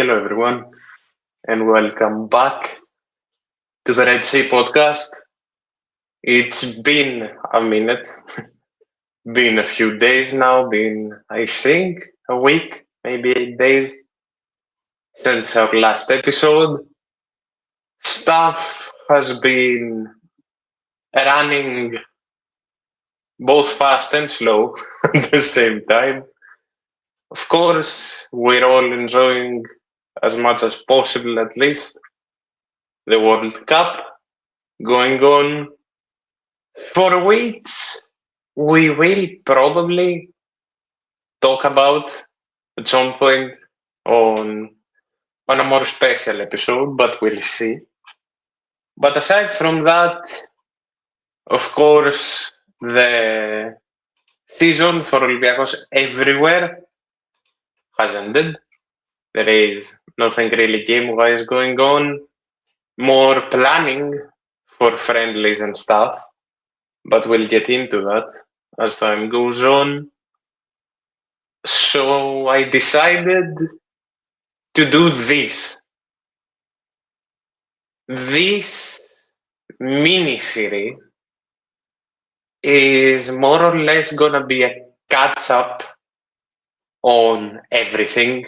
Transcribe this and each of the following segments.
Hello, everyone, and welcome back to the Red Sea podcast. It's been a minute, been a few days now, I think, a week, maybe 8 days since our last episode. Stuff has been running both fast and slow at the same time. Of course, we're all enjoying as much as possible, at least, the World Cup going on, for which we will probably talk about at some point on a more special episode, but we'll see. But aside from that, of course, the season for Olympiacos everywhere has ended. There is nothing really game-wise going on. More planning for friendlies and stuff, but we'll get into that as time goes on. So I decided to do this. This mini-series is more or less gonna be a catch-up on everything,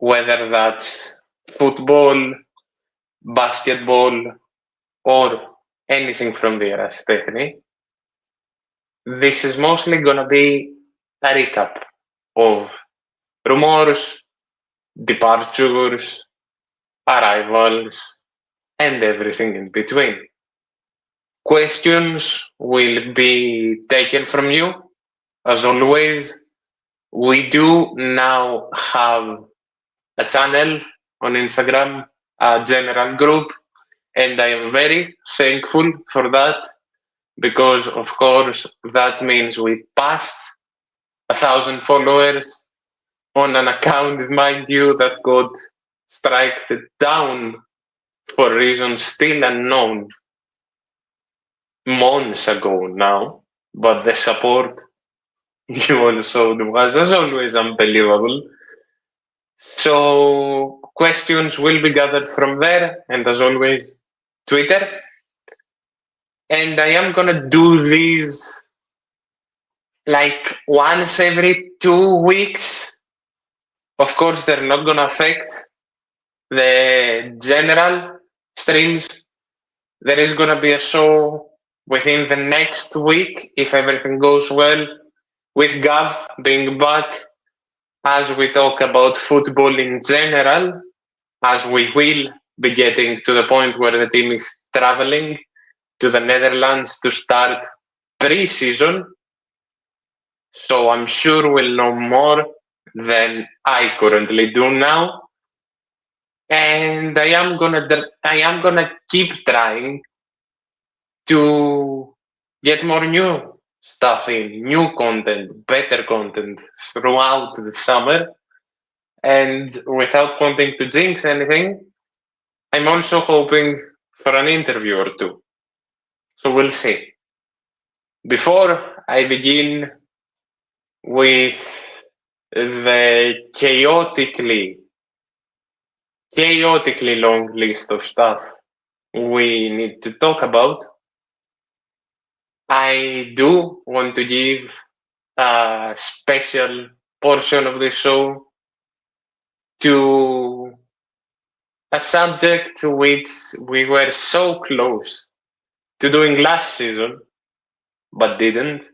whether that's football, basketball, or anything from the Erasitexni. This is mostly gonna be a recap of rumors, departures, arrivals, and everything in between. Questions will be taken from you, as always. We do now have a channel on Instagram, a general group, and I am very thankful for that because, of course, that means we passed 1,000 followers on an account, mind you, that got striked down for reasons still unknown months ago now, but the support you all showed was, as always, unbelievable. So questions will be gathered from there, and as always, Twitter. And I am gonna do these like once every 2 weeks. Of course, they're not gonna affect the general streams. There is gonna be a show within the next week, if everything goes well, with Gav being back, as we talk about football in general, as we will be getting to the point where the team is traveling to the Netherlands to start pre-season. So I'm sure we'll know more than I currently do now. And I am gonna keep trying to get more new stuff in, new content, better content throughout the summer. And without wanting to jinx anything, I'm also hoping for an interview or two. So we'll see. Before I begin with the chaotically long list of stuff we need to talk about, I do want to give a special portion of the show to a subject which we were so close to doing last season, but didn't.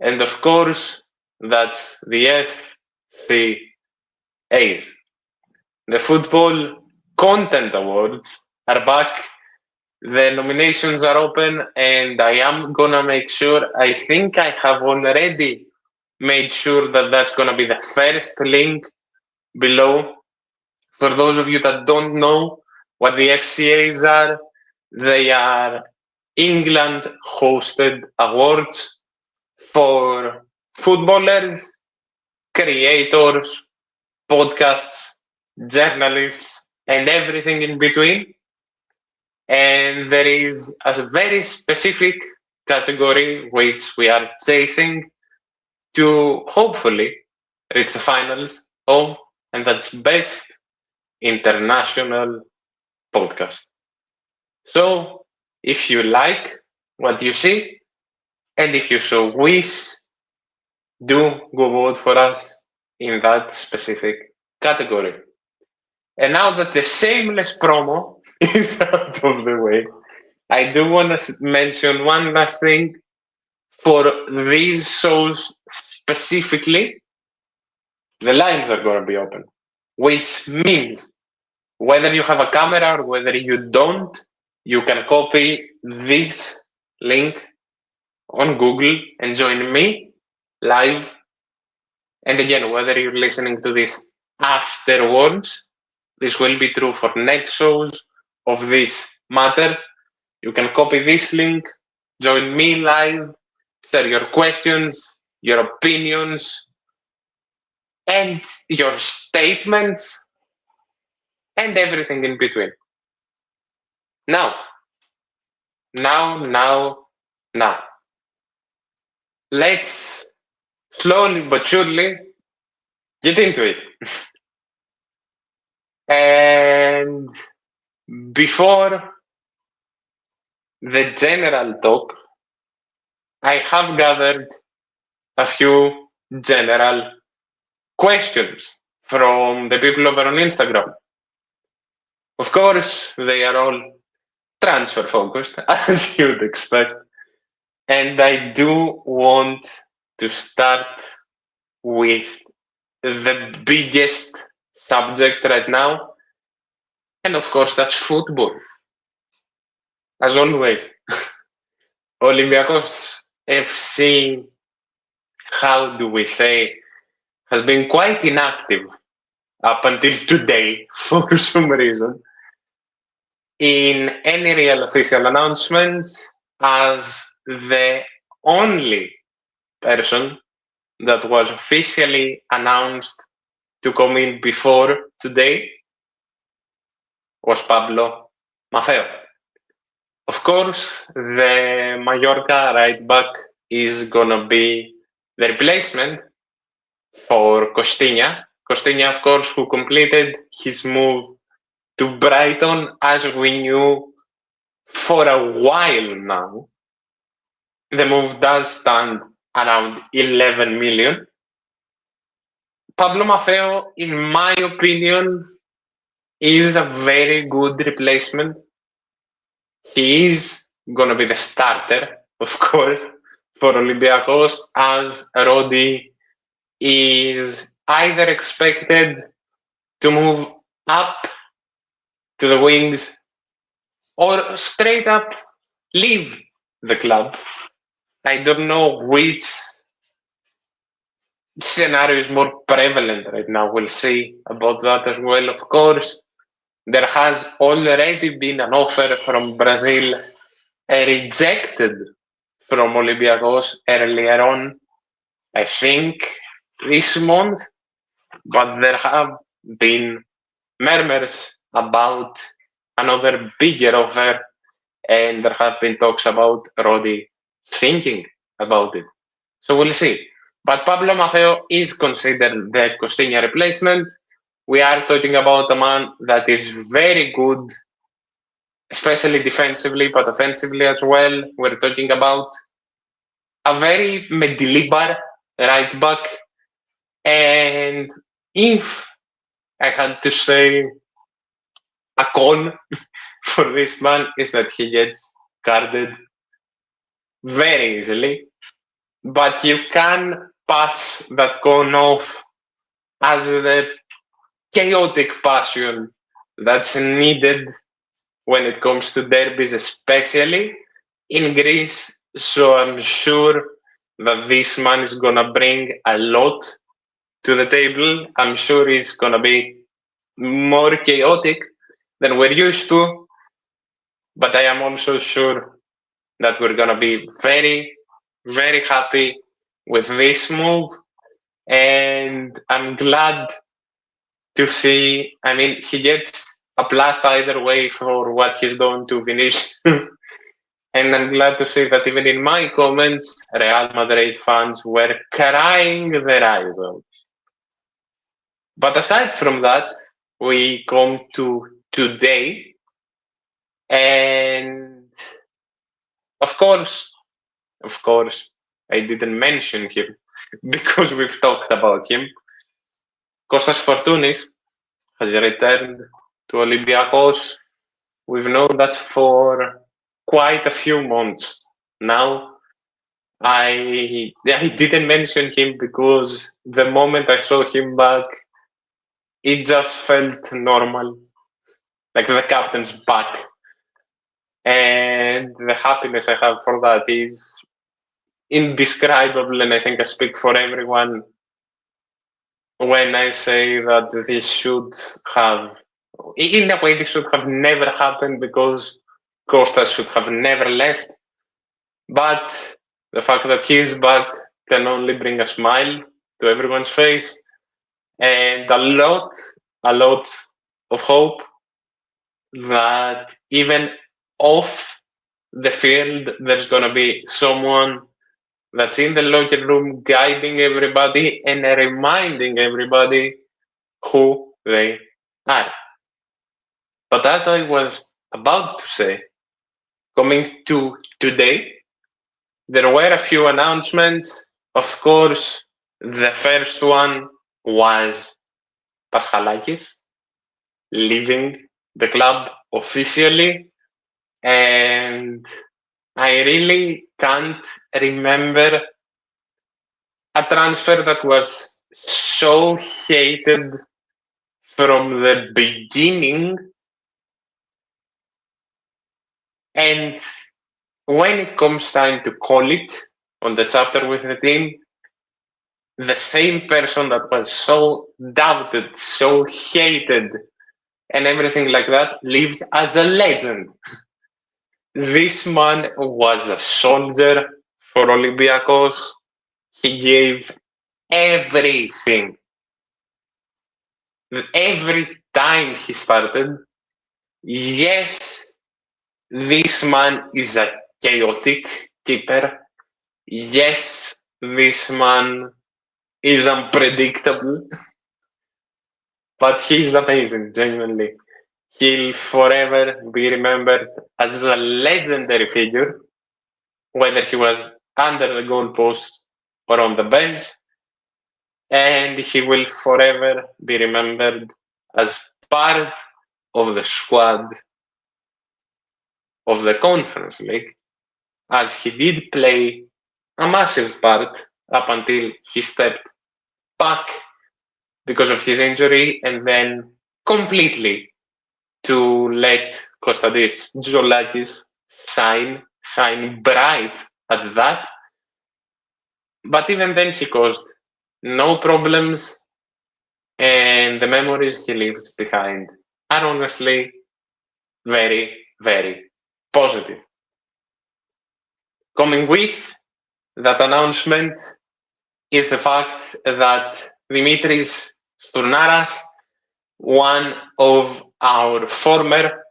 And of course, that's the FCAs. The Football Content Awards are back. The nominations are open, and I am gonna make sure, I think I have already made sure that that's gonna be the first link below. For those of you that don't know what the FCAs are, they are England hosted awards for footballers, creators, podcasts, journalists, and everything in between. And there is a very specific category which we are chasing to hopefully reach the finals of, and that's best international podcast. So, if you like what you see, and if you so wish, do go vote for us in that specific category. And now that the shameless promo is out of the way, I do want to mention one last thing for these shows specifically. The lines are going to be open, which means whether you have a camera or whether you don't, you can copy this link on Google and join me live. And again, whether you're listening to this afterwards, this will be true for next shows of this matter. You can copy this link, join me live, share your questions, your opinions, and your statements, and everything in between. Now, let's slowly but surely get into it. And before the general talk, I have gathered a few general questions from the people over on Instagram. Of course, they are all transfer focused, as you'd expect. And I do want to start with the biggest subject right now. And of course, that's football. As always, Olympiacos FC, how do we say, has been quite inactive up until today for some reason in any real official announcements, as the only person that was officially announced to come in before today was Pablo Maffeo. Of course, the Mallorca right back is going to be the replacement for Costinha. Costinha, of course, who completed his move to Brighton, as we knew for a while now. The move does stand around 11 million. Pablo Maffeo, in my opinion, is a very good replacement. He is going to be the starter, of course, for Olympiacos, as Roddy is either expected to move up to the wings or straight up leave the club. I don't know which scenario is more prevalent right now. We'll see about that as well. Of course, there has already been an offer from Brazil, rejected from Olympiacos earlier on, I think this month, but there have been murmurs about another bigger offer, and there have been talks about Roddy thinking about it. So we'll see. But Pablo Maffeo is considered the Costinha replacement. We are talking about a man that is very good, especially defensively, but offensively as well. We're talking about a very Medilibar right back. And if I had to say a con for this man, is that he gets carded very easily. But you can pass that con off as the chaotic passion that's needed when it comes to derbies, especially in Greece. So I'm sure that this man is going to bring a lot to the table. I'm sure he's going to be more chaotic than we're used to. But I am also sure that we're going to be very, very happy with this move. And I'm glad to see, I mean, he gets a plus either way for what he's done to finish. And I'm glad to see that even in my comments, Real Madrid fans were crying their eyes out. But aside from that, we come to today, and of course, I didn't mention him because we've talked about him. Kostas Fortounis has returned to Olympiacos. We've known that for quite a few months now. I didn't mention him because the moment I saw him back, it just felt normal, like the captain's back. And the happiness I have for that is indescribable, and I think I speak for everyone when I say that this should have, in a way, this should have never happened because Kostas should have never left. But the fact that he is back can only bring a smile to everyone's face and a lot of hope that even off the field, there's going to be someone that's in the locker room guiding everybody and reminding everybody who they are. But as I was about to say, coming to today, there were a few announcements. Of course, the first one was Paschalakis leaving the club officially, and I really can't remember a transfer that was so hated from the beginning. And when it comes time to call it on the chapter with the team, the same person that was so doubted, so hated, and everything like that lives as a legend. This man was a soldier for Olympiacos. He gave everything. Every time he started, yes, this man is a chaotic keeper. Yes, this man is unpredictable. But he's amazing, genuinely. He'll forever be remembered as a legendary figure, whether he was under the goalpost or on the bench. And he will forever be remembered as part of the squad of the Conference League, as he did play a massive part up until he stepped back because of his injury, and then completely to let Kostadis Zoulakis shine bright at that. But even then, he caused no problems, and the memories he leaves behind are honestly very, very positive. Coming with that announcement is the fact that Dimitris Stournaras, one of our former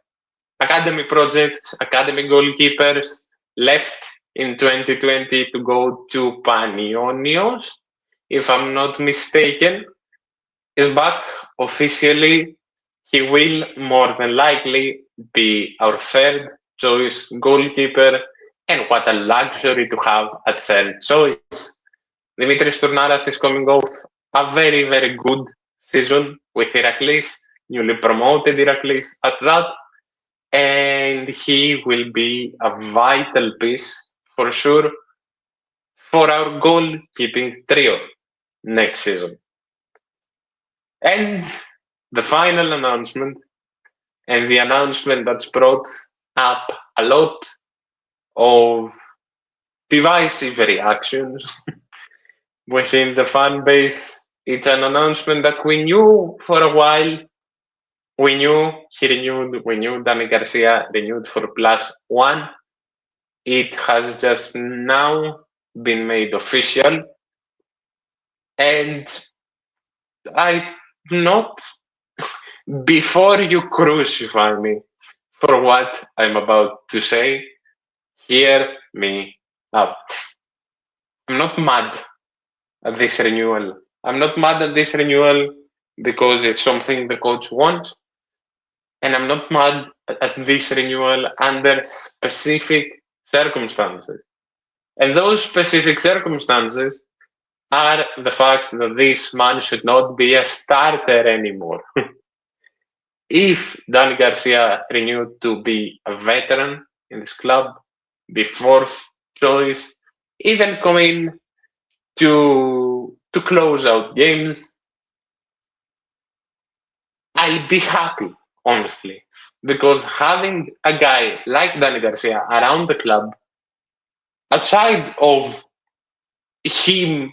academy projects, academy goalkeepers, left in 2020 to go to Panionios, if I'm not mistaken, is back officially. He will more than likely be our third choice goalkeeper, and what a luxury to have at third choice. Dimitris Stournaras is coming off a very, very good season with Iraklis, newly promoted Iraklis at that, and he will be a vital piece for sure for our goalkeeping trio next season. And the final announcement, and the announcement that's brought up a lot of divisive reactions within the fan base. It's an announcement that we knew for a while. We knew he renewed, we knew Dani Garcia renewed for +1. It has just now been made official. And I not, before you crucify me for what I'm about to say, hear me out. I'm not mad at this renewal. I'm not mad at this renewal because it's something the coach wants. And I'm not mad at this renewal under specific circumstances. And those specific circumstances are the fact that this man should not be a starter anymore. If Dani Garcia renewed to be a veteran in this club, be fourth choice, even come in to close out games, I'll be happy, honestly, because having a guy like Dani Garcia around the club, outside of him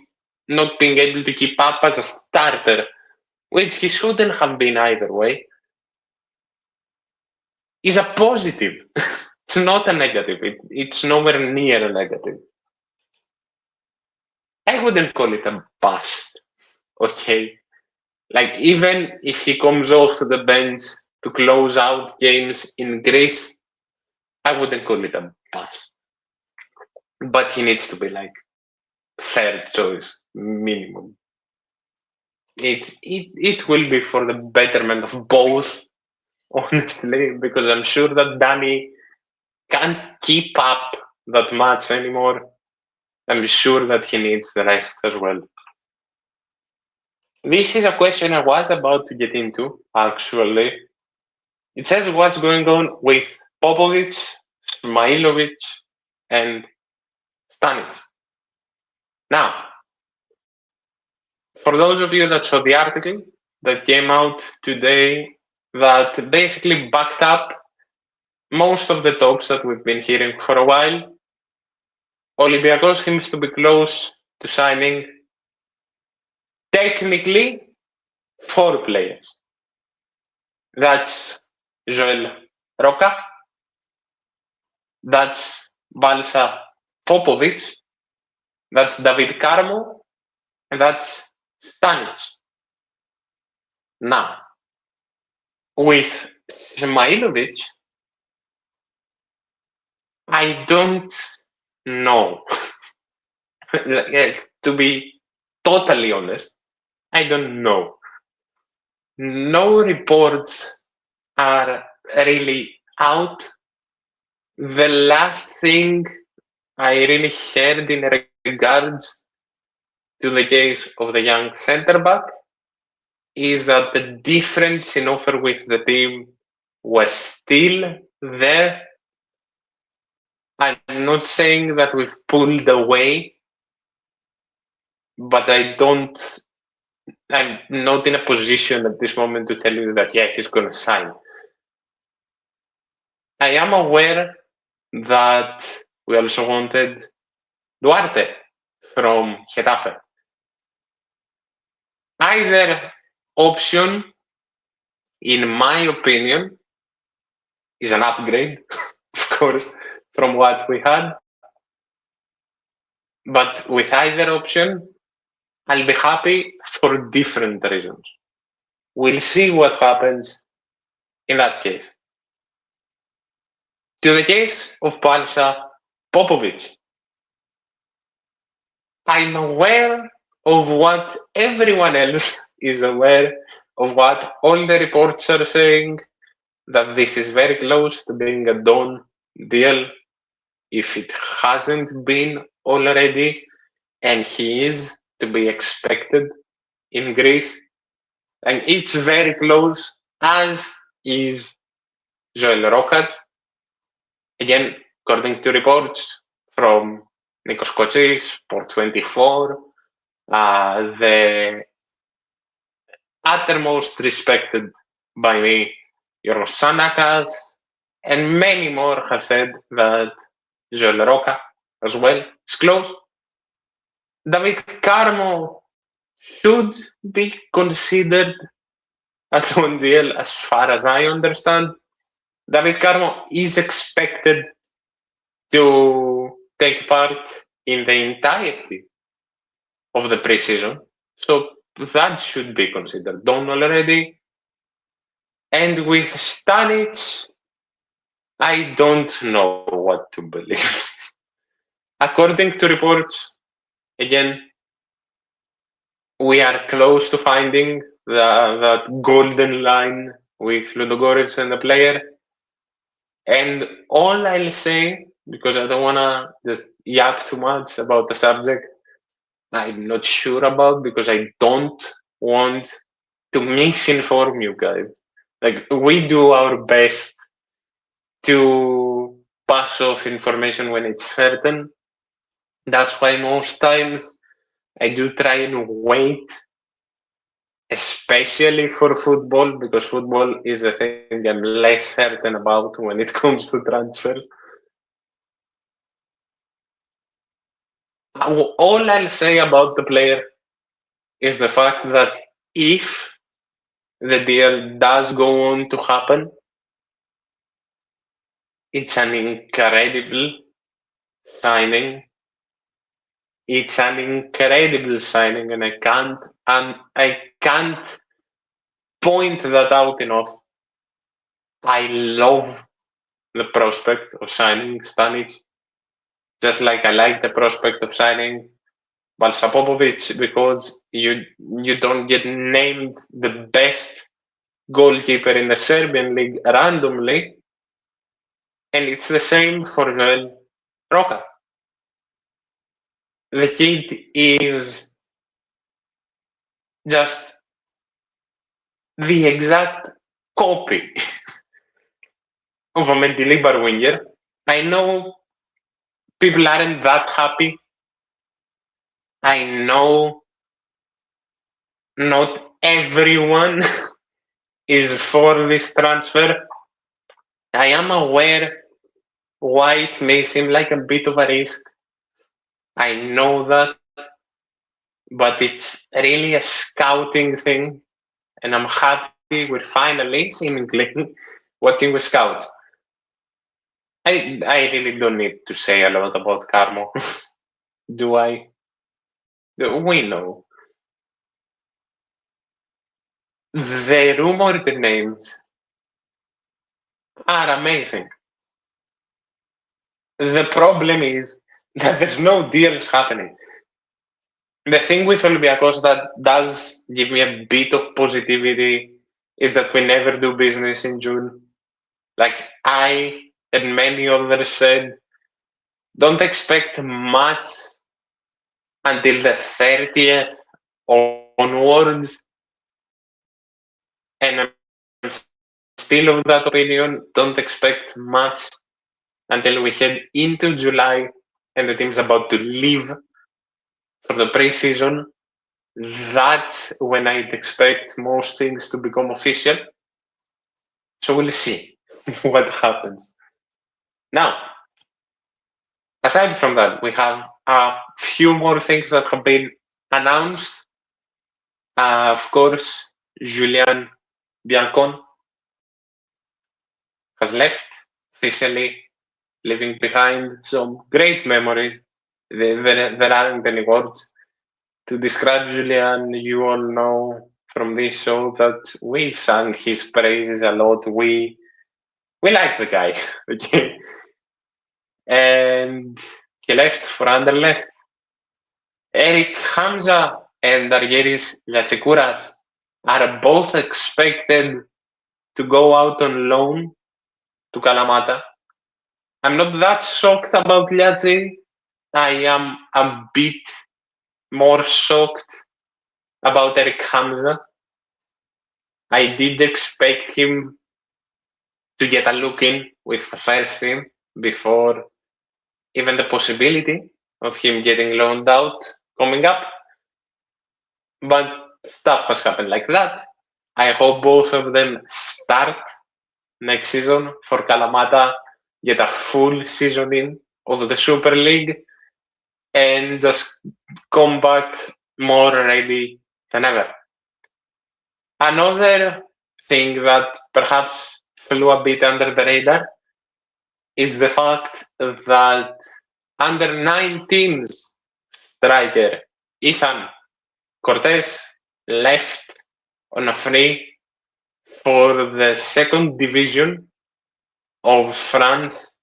not being able to keep up as a starter, which he shouldn't have been either way, is a positive. It's not a negative. It's nowhere near a negative. I wouldn't call it a bust, okay? Like, even if he comes off the bench to close out games in Greece, I wouldn't call it a bust. But he needs to be like third choice minimum. It will be for the betterment of both, honestly, because I'm sure that Dani can't keep up that much anymore. I'm sure that he needs the rest as well. This is a question I was about to get into, actually. It says what's going on with Popovic, Smailovic, and Stanic. Now, for those of you that saw the article that came out today that basically backed up most of the talks that we've been hearing for a while, Olympiacos seems to be close to signing technically 4 players. That's Joel Roca, that's Balsa Popovic, that's David Carmo, and that's Stanic. Now, with Smailovic, I don't know. To be totally honest, I don't know. No reports are really out. The last thing I really heard in regards to the case of the young centre back is that the difference in offer with the team was still there. I'm not saying that we've pulled away, but I'm not in a position at this moment to tell you that, yeah, he's going to sign. I am aware that we also wanted Duarte from Getafe. Either option, in my opinion, is an upgrade, of course, from what we had. But with either option, I'll be happy for different reasons. We'll see what happens in that case. To the case of Balsa Popovic, I'm aware of what everyone else is aware of, what all the reports are saying, that this is very close to being a done deal if it hasn't been already, and he is to be expected in Greece. And it's very close, as is Joel Rokas. Again, according to reports from Nikos Kotsis, Sport 24, the uttermost respected by me, Yorgos Sanakas, and many more have said that Joel Roca as well is close. David Carmo should be considered a done deal as far as I understand. David Carmo is expected to take part in the entirety of the preseason, so that should be considered done already. And with Stanic, I don't know what to believe. According to reports, again, we are close to finding that golden line with Ludogorets and the player. And all I'll say, because I don't want to just yap too much about the subject, I'm not sure about, because I don't want to misinform you guys. Like, we do our best to pass off information when it's certain. That's why most times I do try and wait, especially for football, because football is the thing I'm less certain about when it comes to transfers. All I'll say about the player is the fact that if the deal does go on to happen, it's an incredible signing. It's an incredible signing, and I can't point that out enough. I love the prospect of signing Stanic, just like I like the prospect of signing Balsa Popovic, because you don't get named the best goalkeeper in the Serbian league randomly, and it's the same for Joel Roca. The kid is just the exact copy of a Mendilibar winger. I know people aren't that happy. I know not everyone is for this transfer. I am aware why it may seem like a bit of a risk. I know that, but it's really a scouting thing, and I'm happy we're finally, seemingly, working with scouts. I really don't need to say a lot about Carmo, do I? We know. The rumored names are amazing. The problem is that there's no deals happening. The thing with Olympiacos that does give me a bit of positivity is that we never do business in June. Like I and many others said, don't expect much until the 30th onwards. And I'm still of that opinion. Don't expect much until we head into July and the team's about to leave for the preseason. That's when I'd expect most things to become official. So we'll see what happens. Now, aside from that, we have a few more things that have been announced. Of course, Julian Biancon has left, officially leaving behind some great memories. There aren't any words to describe Julian. You all know from this show that we sang his praises a lot. We like the guy, okay? And he left for Anderlecht. Eric Hamza and Dargeris Latsikouras are both expected to go out on loan to Kalamata. I'm not that shocked about Liazi. I am a bit more shocked about Eric Hamza. I did expect him to get a look in with the first team before even the possibility of him getting loaned out coming up. But stuff has happened like that. I hope both of them start next season for Kalamata, get a full season in of the Super League, and just come back more ready than ever. Another thing that perhaps flew a bit under the radar is the fact that under 19s striker Ethan Cortés left on a free for the second division of France.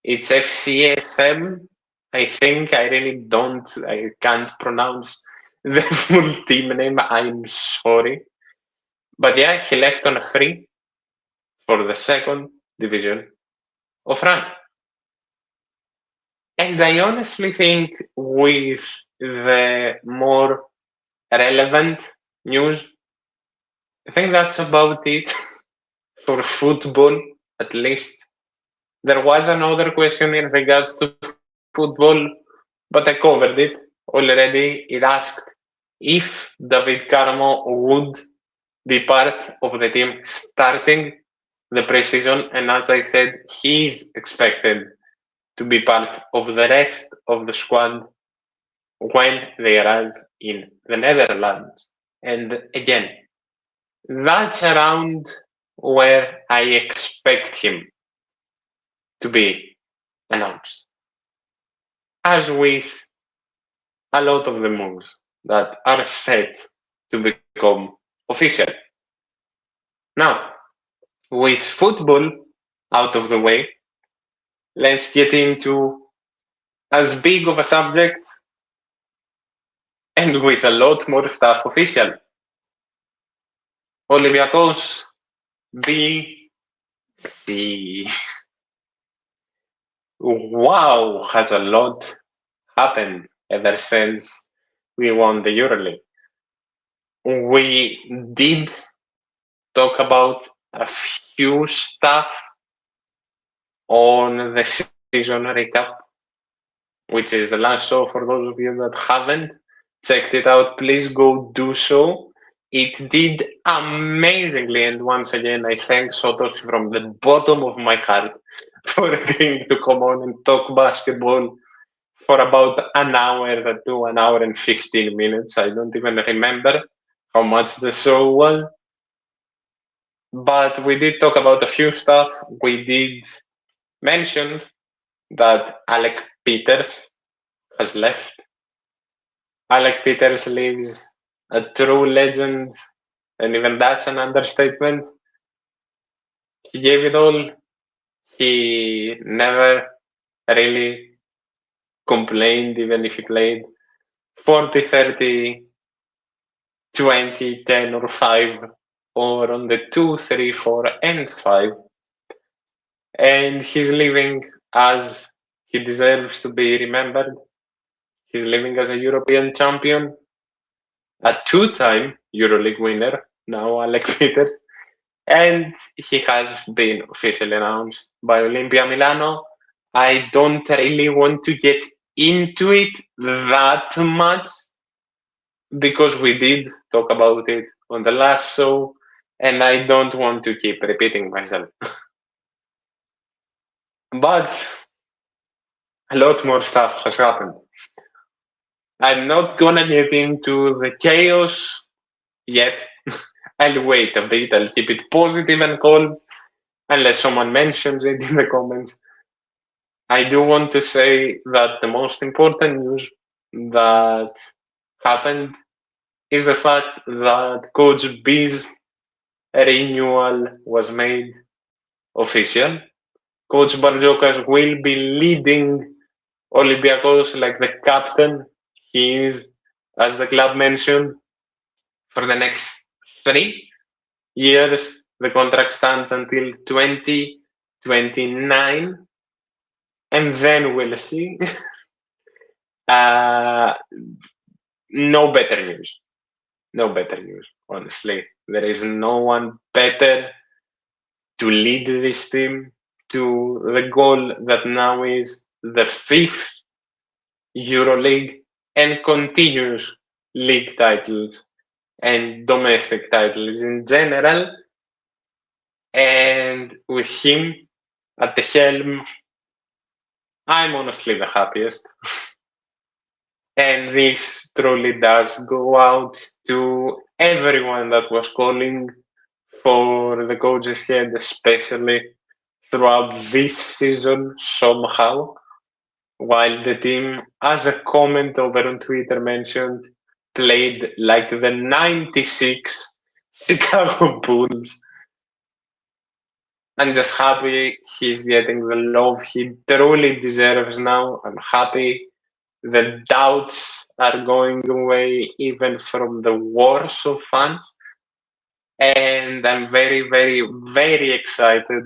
It's FCSM, I think. I can't pronounce the full team name. I'm sorry. But yeah, he left on a free for the second division of France. And I honestly think with the more relevant news, I think that's about it for football, at least. There was another question in regards to football, but I covered it already. It asked if David Carmo would be part of the team starting the preseason, and as I said, he's expected to be part of the rest of the squad when they arrive in the Netherlands. And again, that's around where I expect him to be announced. As with a lot of the moves that are set to become official. Now, with football out of the way, let's get into as big of a subject and with a lot more stuff official. Olympiacos BC. Wow, has a lot happened ever since we won the EuroLeague. We did talk about a few stuff on the season recap, which is the last show. For those of you that haven't checked it out, please go do so. It did amazingly, and once again, I thank Sotos from the bottom of my heart for agreeing to come on and talk basketball for about an hour to 1 hour and 15 minutes. I don't even remember how much the show was. But we did talk about a few stuff. We did mention that Alec Peters has left. Alec Peters leaves a true legend, and even that's an understatement. He gave it all. He never really complained, even if he played 40, 30, 20, 10, or 5, or on the 2, 3, 4, and 5. And he's leaving as he deserves to be remembered. He's living as a European champion, a two-time EuroLeague winner, now Alec Peters, and he has been officially announced by Olimpia Milano. I don't really want to get into it that much because we did talk about it on the last show, and I don't want to keep repeating myself. But a lot more stuff has happened. I'm not gonna get into the chaos yet. I'll wait a bit. I'll keep it positive and calm unless someone mentions it in the comments. I do want to say that the most important news that happened is the fact that Coach B's renewal was made official. Coach Barjokas will be leading Olympiacos like the captain he is, as the club mentioned, for the next 3 years. The contract stands until 2029, and then we'll see. No better news. No better news, honestly. There is no one better to lead this team to the goal that now is the 5th EuroLeague and continuous league titles and domestic titles in general. And with him at the helm, I'm honestly the happiest. And this truly does go out to everyone that was calling for the coach's head, especially throughout this season somehow. While the team, as a comment over on Twitter mentioned, played like the 96 Chicago Bulls. I'm just happy he's getting the love he truly deserves now. I'm happy the doubts are going away even from the worst of fans. And I'm very, very, very excited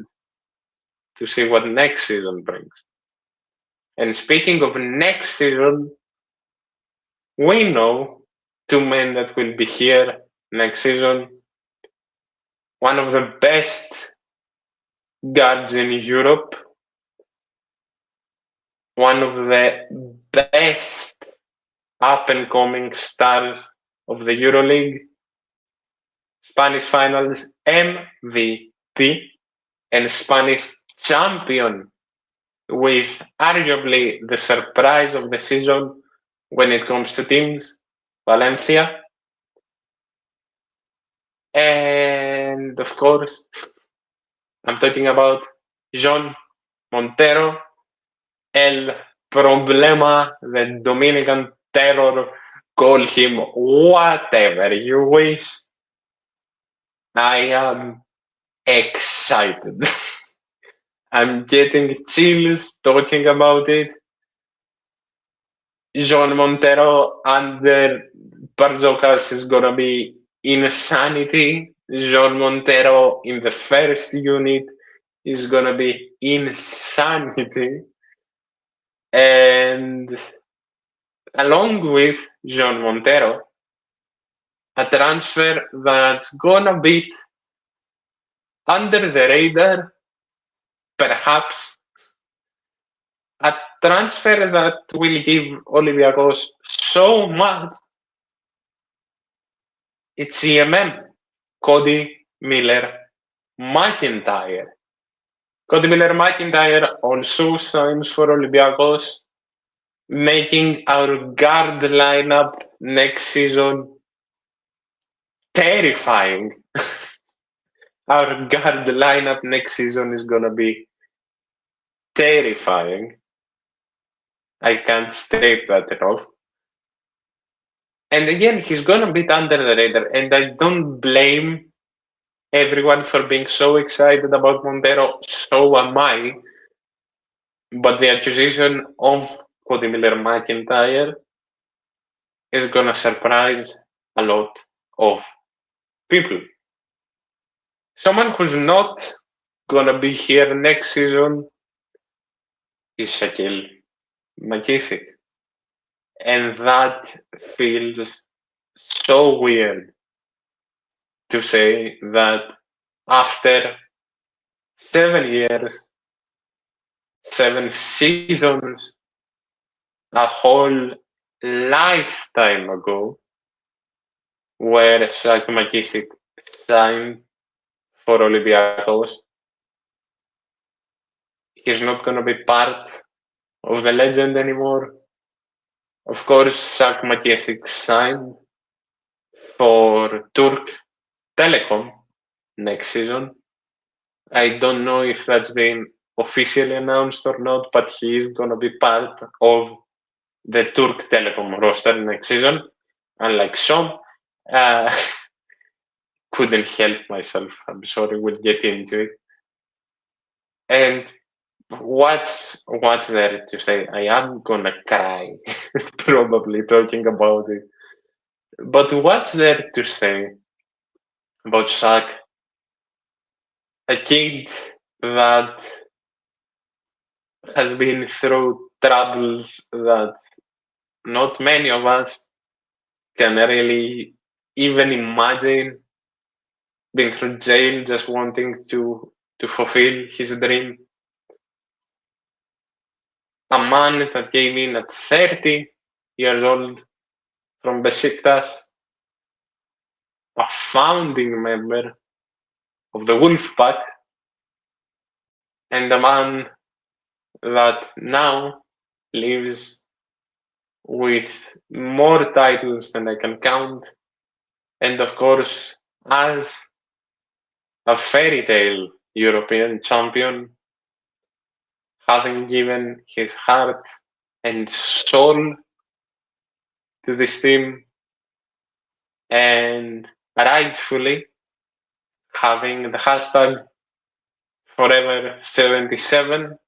to see what next season brings. And speaking of next season, we know two men that will be here next season. One of the best guards in Europe, one of the best up-and-coming stars of the EuroLeague, Spanish Finals MVP, and Spanish champion, with arguably the surprise of the season when it comes to teams, Valencia. And of course, I'm talking about John Montero, El Problema, the Dominican Terror, call him whatever you wish. I am excited. I'm getting chills talking about it. John Montero under Barzokas is gonna be insanity. John Montero in the first unit is gonna be insanity. And along with John Montero, a transfer that's gonna beat under the radar, perhaps a transfer that will give Olympiacos so much. It's CMM, Cody Miller-McIntyre. Cody Miller-McIntyre also signs for Olympiacos, making our guard lineup next season terrifying. Our guard lineup next season is gonna be terrifying. I can't state that enough. And again, he's gonna beat under the radar, and I don't blame everyone for being so excited about Montero. So am I. But the acquisition of Cody Miller-McIntyre is gonna surprise a lot of people. Someone who's not gonna be here next season is Shaquille McKissick. And that feels so weird to say that after 7 years, 7 seasons, a whole lifetime ago, where Shaq McKissick signed for Olympiacos, he's not going to be part of the legend anymore. Of course, Shaq McKissick signed for Turk Telecom next season. I don't know if that's been officially announced or not, but he is going to be part of the Turk Telecom roster next season. Unlike some, couldn't help myself. I'm sorry, we'll get into it. And what's there to say? I am gonna cry, probably talking about it. But what's there to say about Shaq? A kid that has been through troubles that not many of us can really even imagine. Being through jail, just wanting to fulfill his dream. A man that came in at 30 years old from Besiktas, a founding member of the Wolfpack, and a man that now lives with more titles than I can count, and of course, as a fairy tale European champion, having given his heart and soul to this team, and rightfully having the hashtag Forever77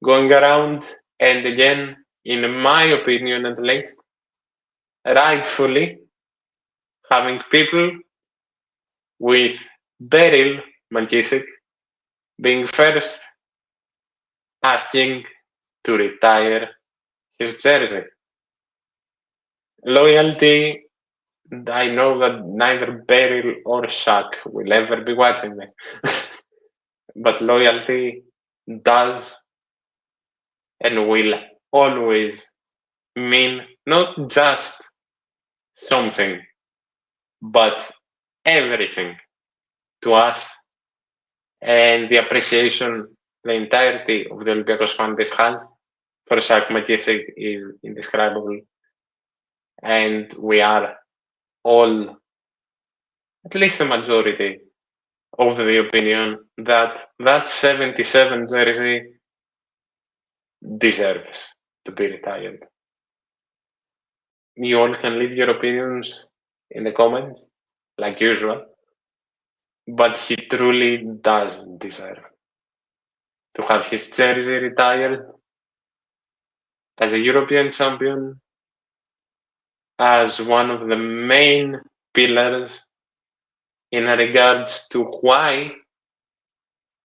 going around, and again, in my opinion at least, rightfully having people with Beryl McKissick being first asking to retire his jersey. Loyalty, I know that neither Beryl or Shaq will ever be watching this, but loyalty does and will always mean not just something, but everything to us, and the appreciation the entirety of the Olympiacos fan base has for Shaq McKissick is indescribable. And we are all, at least the majority, of the opinion that that 77 jersey deserves to be retired. You all can leave your opinions in the comments, like usual, but he truly does deserve to have his jersey retired as a European champion, as one of the main pillars in regards to why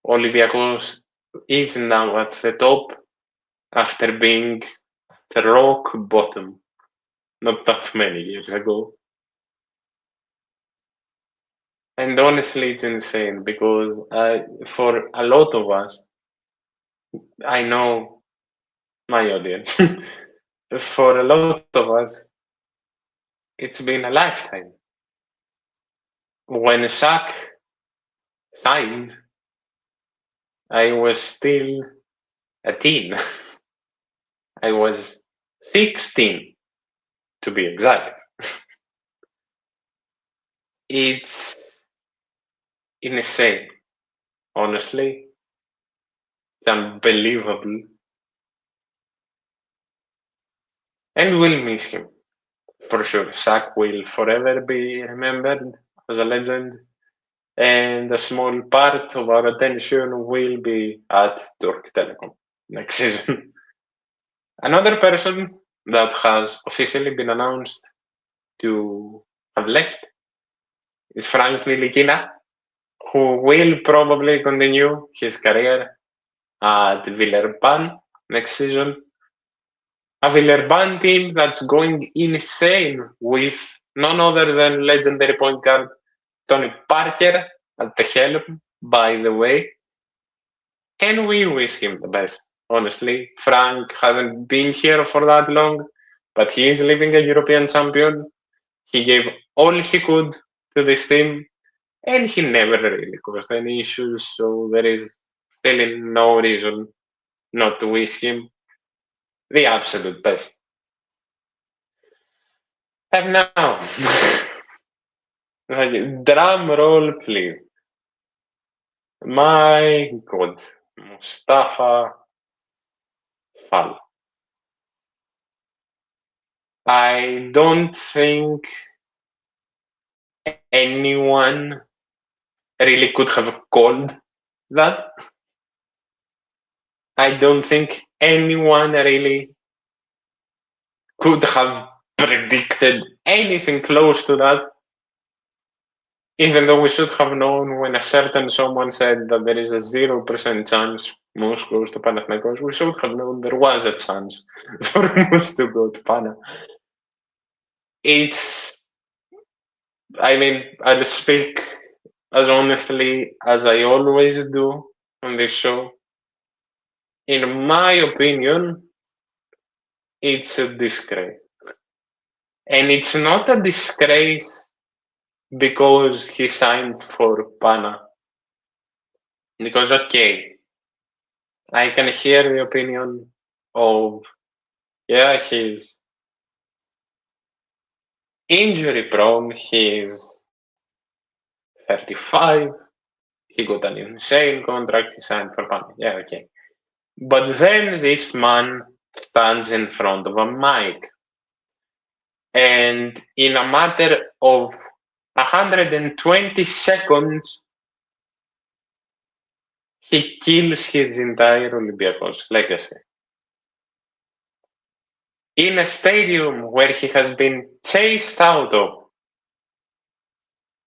Olympiacos is now at the top after being the rock bottom not that many years ago. And honestly, it's insane because for a lot of us, I know my audience, for a lot of us, it's been a lifetime. When Shaq signed, I was still a teen. I was 16, to be exact. It's insane, honestly. It's unbelievable. And we'll miss him, for sure. Shaq will forever be remembered as a legend. And a small part of our attention will be at Turk Telecom next season. Another person that has officially been announced to have left is Frank Nilikina, who will probably continue his career at Villeurbanne next season. A Villeurbanne team that's going insane with none other than legendary point guard Tony Parker at the helm, by the way. And we wish him the best, honestly. Frank hasn't been here for that long, but he is leaving a European champion. He gave all he could to this team, and he never really caused any issues, so there is really no reason not to wish him the absolute best. And now, drum roll, please. My God, Mustafa Fall. I don't think anyone really could have called that. I don't think anyone really could have predicted anything close to that. Even though we should have known when a certain someone said that there is a 0% chance Moose goes to Panathinaikos, we should have known there was a chance for Moose to go to Pana. I'll speak as honestly as I always do on this show. In my opinion, it's a disgrace. And it's not a disgrace because he signed for Pana. Because, okay, I can hear the opinion of, yeah, he's injury prone, he's 35, he got an insane contract, he signed for Pana. Yeah, okay. But then this man stands in front of a mic, and in a matter of 120 seconds, he kills his entire Olympiacos legacy. In a stadium where he has been chased out of,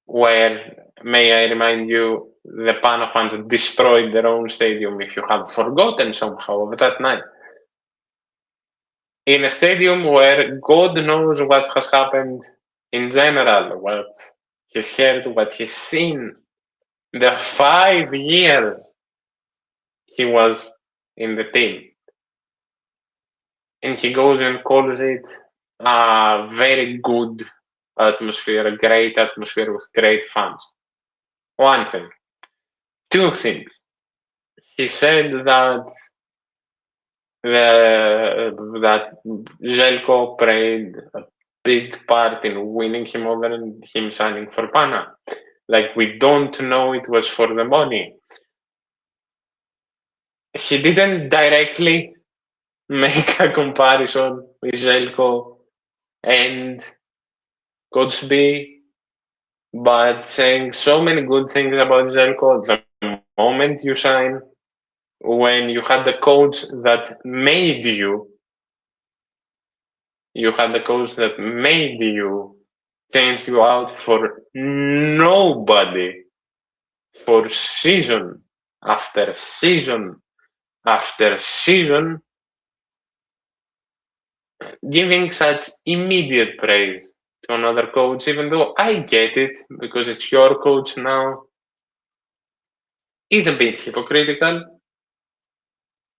where may I remind you, the Pano fans destroyed their own stadium if you have forgotten somehow of that night. In a stadium where God knows what has happened in general, what he's heard, what he's seen. The 5 years he was in the team. And he goes and calls it a very good atmosphere, a great atmosphere with great fans. One thing. Two things. He said that Željko played a big part in winning him over and him signing for Pana. Like, we don't know it was for the money. He didn't directly make a comparison with Željko and Kotsby, but saying so many good things about Željko. The moment you sign, when you had the coach that made you had the coach that made you, changed you out for nobody for season after season after season, giving such immediate praise to another coach, even though I get it because it's your coach now, is a bit hypocritical.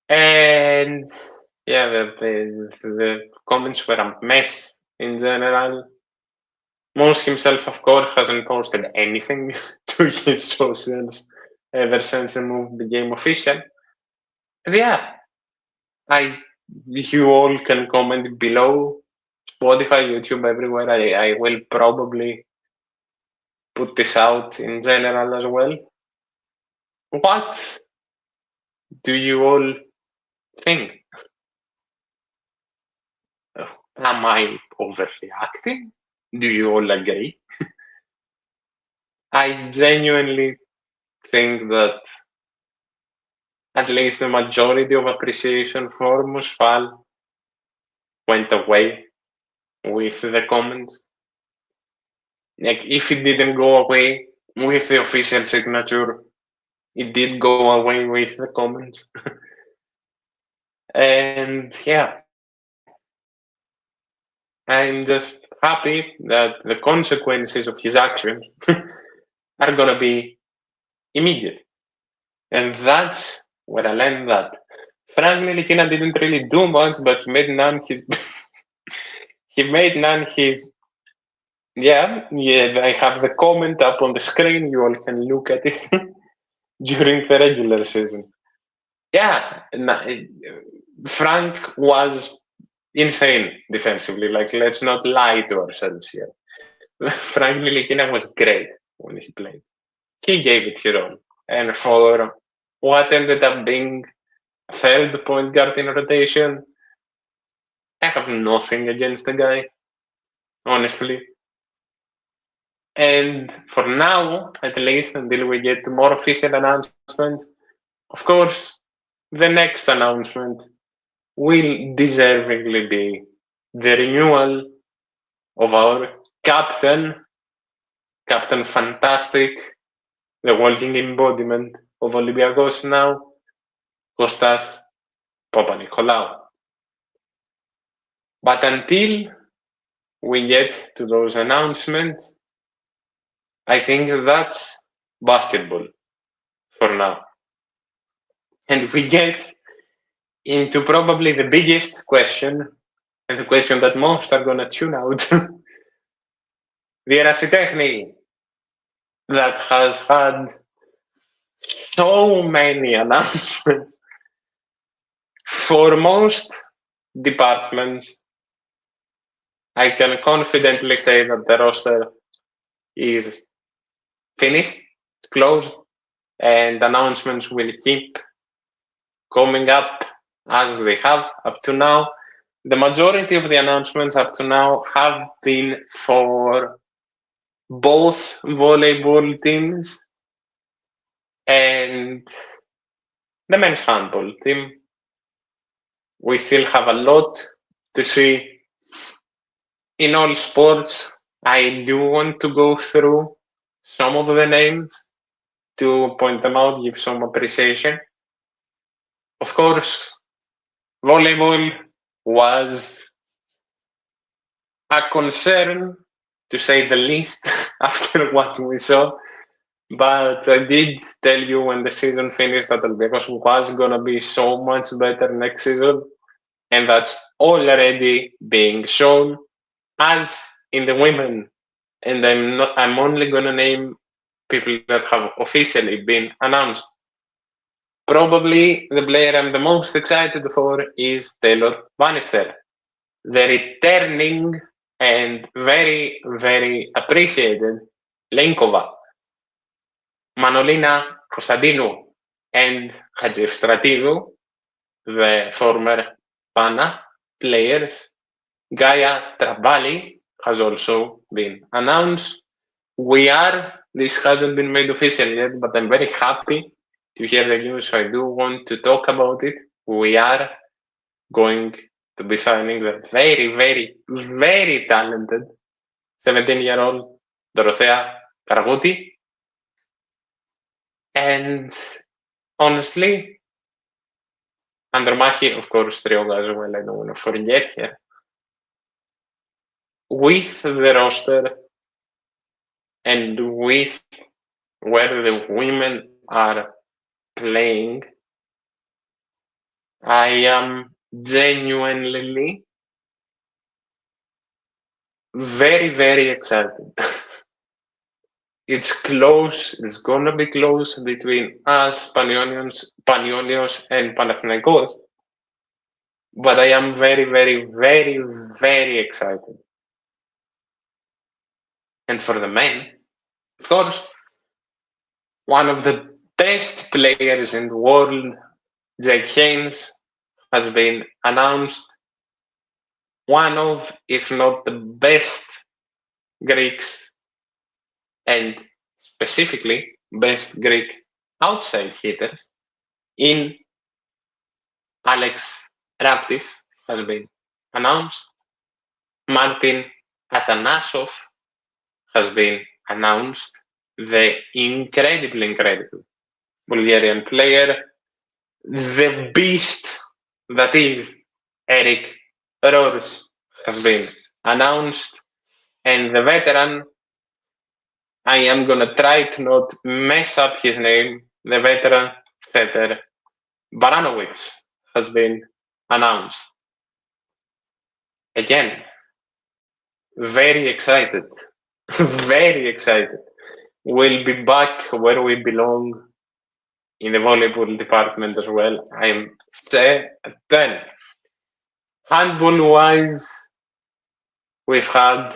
And yeah, the comments were a mess in general. Moss himself, of course, hasn't posted anything to his socials ever since the move became official. And yeah, you all can comment below. Spotify, YouTube, everywhere. I will probably put this out in general as well. What do you all think? Am I overreacting? Do you all agree? I genuinely think that at least the majority of appreciation for Musfal went away with the comments. Like, if it didn't go away with the official signature, it did go away with the comments. And yeah, I'm just happy that the consequences of his actions are gonna be immediate. And that's where I learned that Frank Ntilikina didn't really do much, but he made Nan his yeah, I have the comment up on the screen. You all can look at it during the regular season. Yeah, Frank was insane defensively. Like, let's not lie to ourselves here. Frank Ntilikina was great when he played. He gave it his all. And for what ended up being third point guard in rotation, I have nothing against the guy, honestly. And for now, at least, until we get more official announcements, of course, the next announcement will deservingly be the renewal of our captain, Captain Fantastic, the walking embodiment of Olympiacos now, Kostas Papanikolaou. But until we get to those announcements, I think that's basketball for now. And we get into probably the biggest question, and the question that most are going to tune out. The Erasitexni that has had so many announcements for most departments. I can confidently say that the roster is finished, closed, and announcements will keep coming up as they have up to now. The majority of the announcements up to now have been for both volleyball teams and the men's handball team. We still have a lot to see in all sports. I do want to go through some of the names to point them out, give some appreciation. Of course, volleyball was a concern, to say the least, after what we saw. But I did tell you when the season finished that Olympiacos was going to be so much better next season. And that's already being shown, as in the women. And I'm only going to name people that have officially been announced. Probably the player I'm the most excited for is Taylor Bannister, the returning and very, very appreciated Lenkova, Manolina Konstantinou, and Hadjifstratigou, the former Pana players. Gaia Trabali has also been announced. This hasn't been made official yet, but I'm very happy to hear the news, so I do want to talk about it. We are going to be signing the very, very, very talented 17-year-old Dorothea Karaguti. And honestly, Andromachi, of course, Trioga as well, I don't want to forget here. With the roster and with where the women are playing, I am genuinely very, very excited. It's close. It's going to be close between us, Panionios, and Panathinaikos. But I am very, very, very, very excited. And for the men, of course, one of the best players in the world, Jake Haynes, has been announced. One of, if not the best Greeks, and specifically best Greek outside hitters, in Alex Raptis has been announced. Martin Atanasov has been announced. The incredible Bulgarian player, the beast that is Eric Rors, has been announced. And the veteran, I am going to try to not mess up his name, the veteran setter Baranowicz has been announced. Again, very excited. Very excited. We'll be back where we belong in the volleyball department as well. I'm certain. Handball-wise, we've had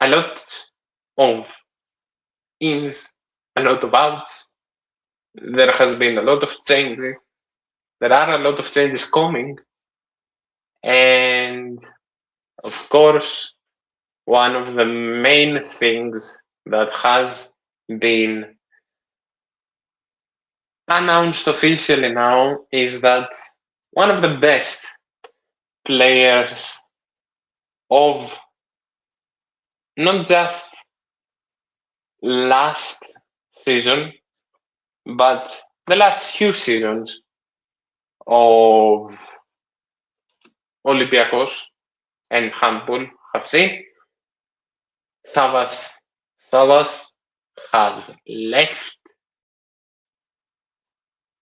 a lot of ins, a lot of outs. There has been a lot of changes. There are a lot of changes coming. And of course, one of the main things that has been announced officially now is that one of the best players of not just last season, but the last few seasons of Olympiacos and handball have seen, Savas has left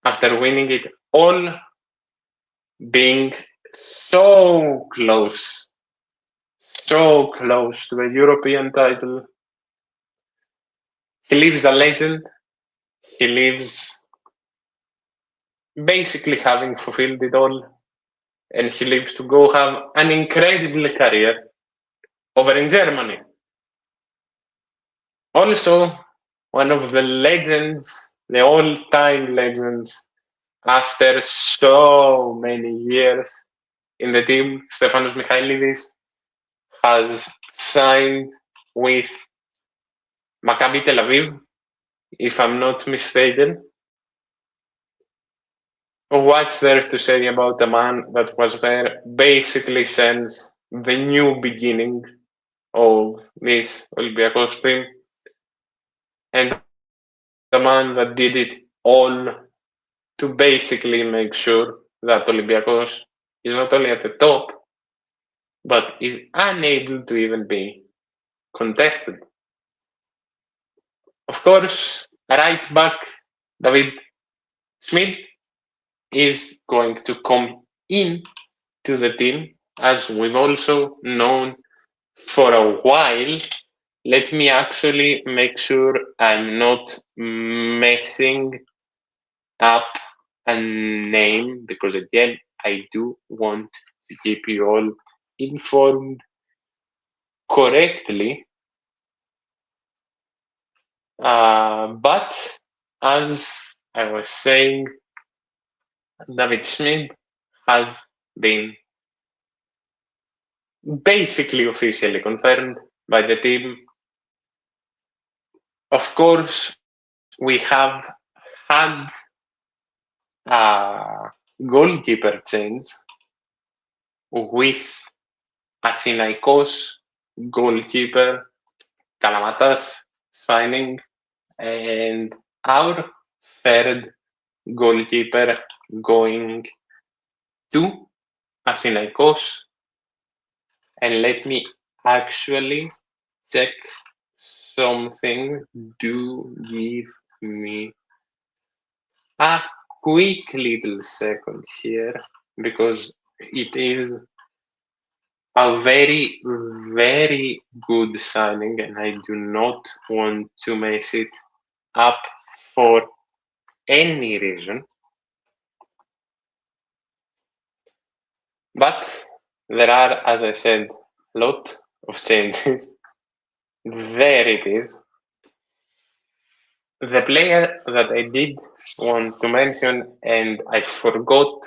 after winning it all, being so close to the European title. He leaves a legend. He leaves basically having fulfilled it all, and he leaves to go have an incredible career over in Germany. Also, one of the legends, the all-time legends, after so many years in the team, Stefanos Michailidis, has signed with Maccabi Tel Aviv, if I'm not mistaken. What's there to say about a man that was there basically since the new beginning of this Olympiacos team? and the man that did it all to basically make sure that Olympiacos is not only at the top, but is unable to even be contested. Of course, right back David Schmidt is going to come in to the team, as we've also known for a while. Let me actually make sure I'm not messing up a name, because again, I do want to keep you all informed correctly. But as I was saying, David Schmidt has been basically officially confirmed by the team. Of course, we have had a goalkeeper change with Athinaikos goalkeeper Kalamatas signing, and our third goalkeeper going to Athinaikos. And let me actually check something. Do give me a quick little second here, because it is a very, very good signing, and I do not want to mess it up for any reason. But there are, as I said, a lot of changes. There it is. The player that I did want to mention, and I forgot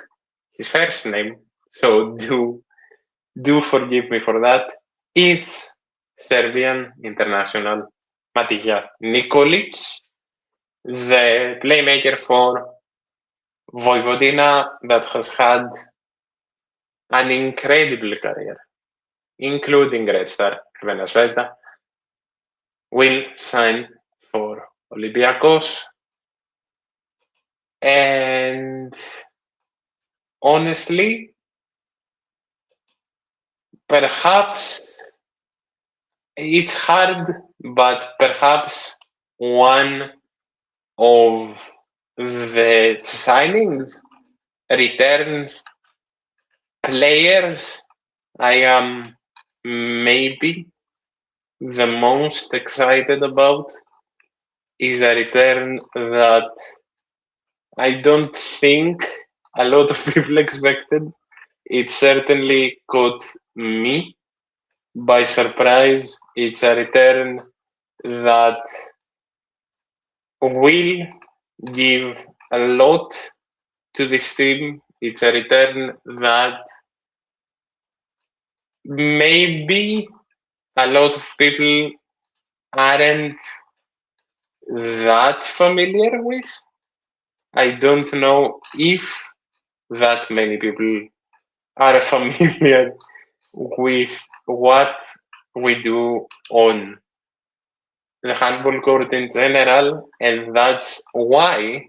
his first name, so do forgive me for that, is Serbian international Matija Nikolic, the playmaker for Vojvodina that has had an incredible career, including Red Star Crvena Zvezda, will sign for Olympiacos. And honestly, perhaps it's hard, but perhaps one of the signings returns players I am maybe the most excited about is a return that I don't think a lot of people expected. It certainly caught me by surprise. It's a return that will give a lot to this team. It's a return that maybe a lot of people aren't that familiar with. I don't know if that many people are familiar with what we do on the handball court in general, and that's why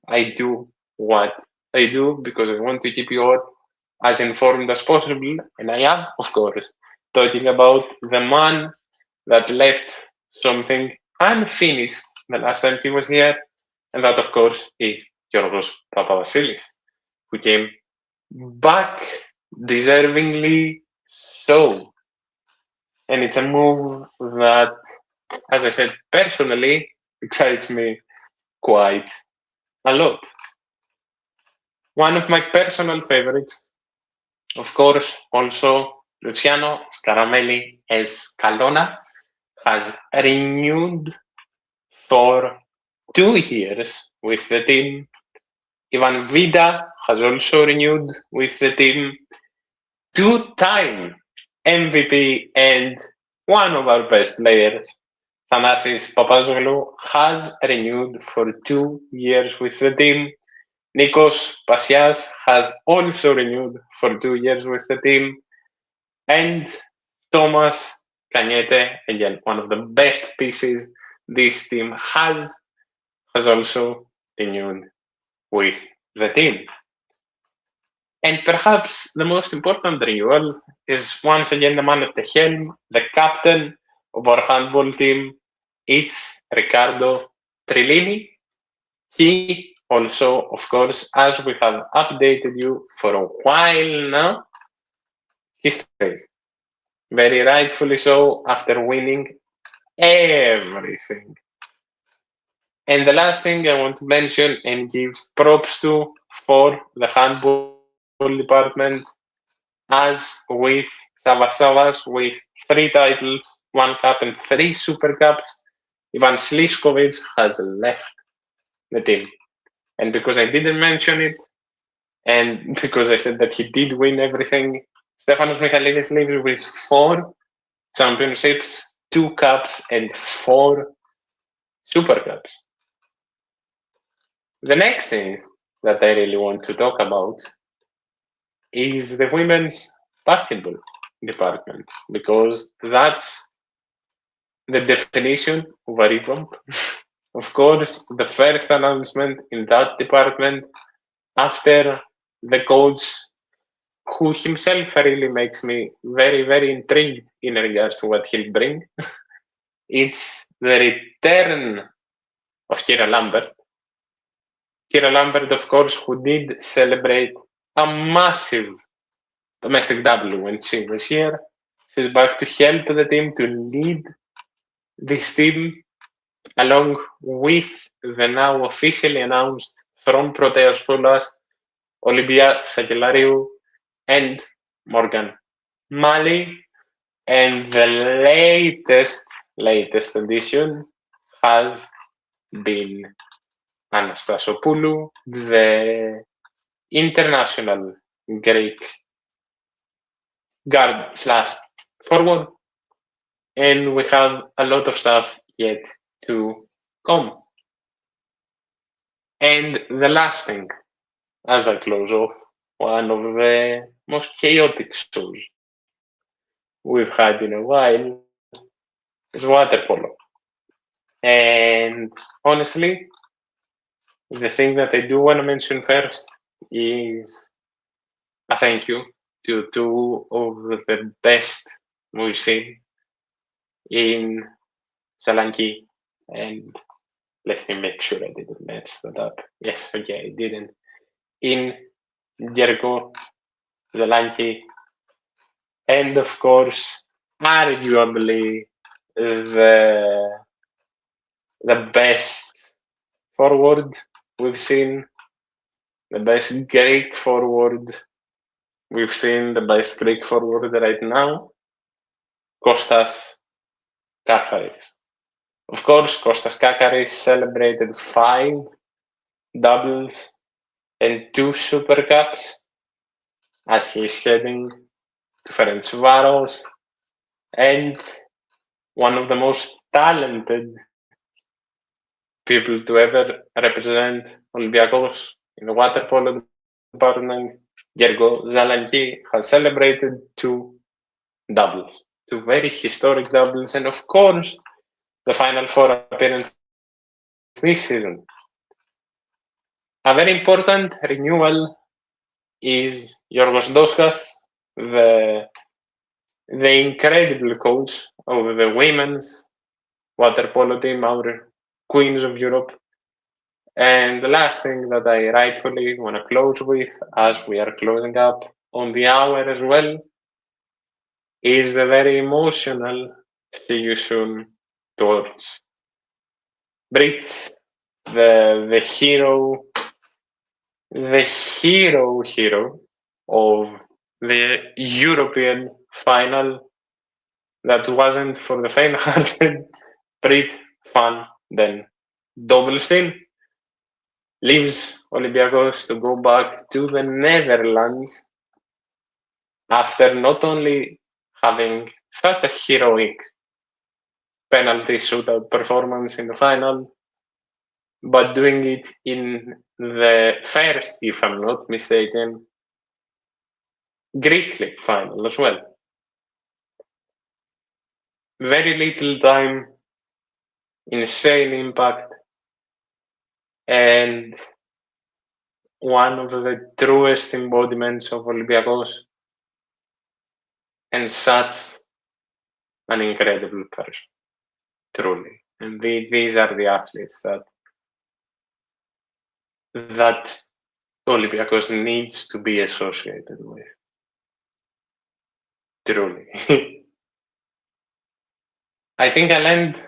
I do what I do, because I want to keep you all as informed as possible. And I am, of course, talking about the man that left something unfinished the last time he was here, and that, of course, is Giorgos Papavasilis, who came back deservingly so. And it's a move that, as I said, personally excites me quite a lot. One of my personal favorites, of course, also Luciano Scaramelli Escalona, has renewed for 2 years with the team. Ivan Vida has also renewed with the team. 2-time MVP and one of our best players, Thanasis Papazoglou, has renewed for 2 years with the team. Nikos Pasias has also renewed for 2 years with the team. And Thomas Cañete, again, one of the best pieces this team has also renewed with the team. And perhaps the most important renewal is once again the man at the helm, the captain of our handball team. It's Riccardo Trillini. He also, of course, as we have updated you for a while now, he stays. Very rightfully so, after winning everything. And the last thing I want to mention and give props to for the handball department, as with Savas with 3 titles, 1 cup and 3 super cups, Ivan Sliskovic has left the team. And because I didn't mention it, and because I said that he did win everything, Stefanos Michailidis leaves with 4 championships, 2 cups, and 4 super cups. The next thing that I really want to talk about is the women's basketball department, because that's the definition of a revamp. Of course, the first announcement in that department after the coach, who himself really makes me very, very intrigued in regards to what he'll bring. It's the return of Kira Lambert. Kira Lambert, of course, who did celebrate a massive domestic W when she was here. She's back to help the team, to lead this team, along with the now officially announced from Proteas Foulas, Olympia Sakellariou, and Morgan Mali. And the latest addition has been Anastasopoulou, the international Greek guard / forward. And we have a lot of stuff yet to come. And the last thing, as I close off, one of the most chaotic shows we've had in a while is water polo. And honestly, the thing that I do want to mention first is a thank you to 2 of the best we've seen in Zalanki, and let me make sure I didn't mess that up. Yes, okay, I didn't. In Gergo, Zalanki, and of course, arguably the best forward we've seen, the best Greek forward we've seen, the best Greek forward right now, Kostas Kakaris. Of course, Kostas Kakaris celebrated 5 doubles and 2 super cups as he's heading to Ferencváros, and one of the most talented people to ever represent Olympiacos in the water polo department, Gergo Zalanki, has celebrated 2 doubles, 2 very historic doubles, and of course, the Final Four appearance this season. A very important renewal is Yorgos Doskas, the incredible coach of the women's water polo team, our Queens of Europe. And the last thing that I rightfully want to close with, as we are closing up on the hour as well, is the very emotional see you soon towards Brit, the hero of the European final that wasn't for the faint-hearted. Brit van den Dobbelsteen leaves Olympiacos to go back to the Netherlands after not only having such a heroic penalty shootout performance in the final, but doing it in the first, if I'm not mistaken, Greek League final as well. Very little time insane impact, and one of the truest embodiments of Olympiacos, and such an incredible person, truly. And these are the athletes that Olympiacos needs to be associated with. Truly. I think I'll end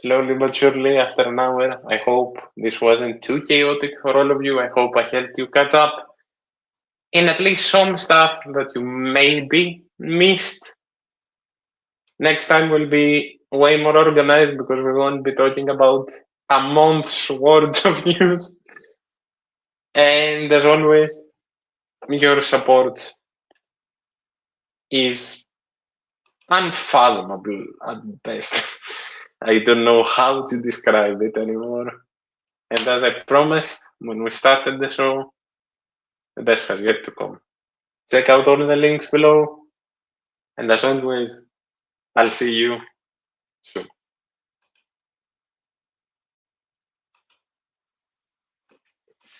slowly but surely after an hour. I hope this wasn't too chaotic for all of you. I hope I helped you catch up in at least some stuff that you maybe missed. Next time will be way more organized because we won't be talking about a month's worth of news. And as always, your support is unfathomable at best. I don't know how to describe it anymore. And as I promised when we started the show, the best has yet to come. Check out all the links below. And as always, I'll see you soon.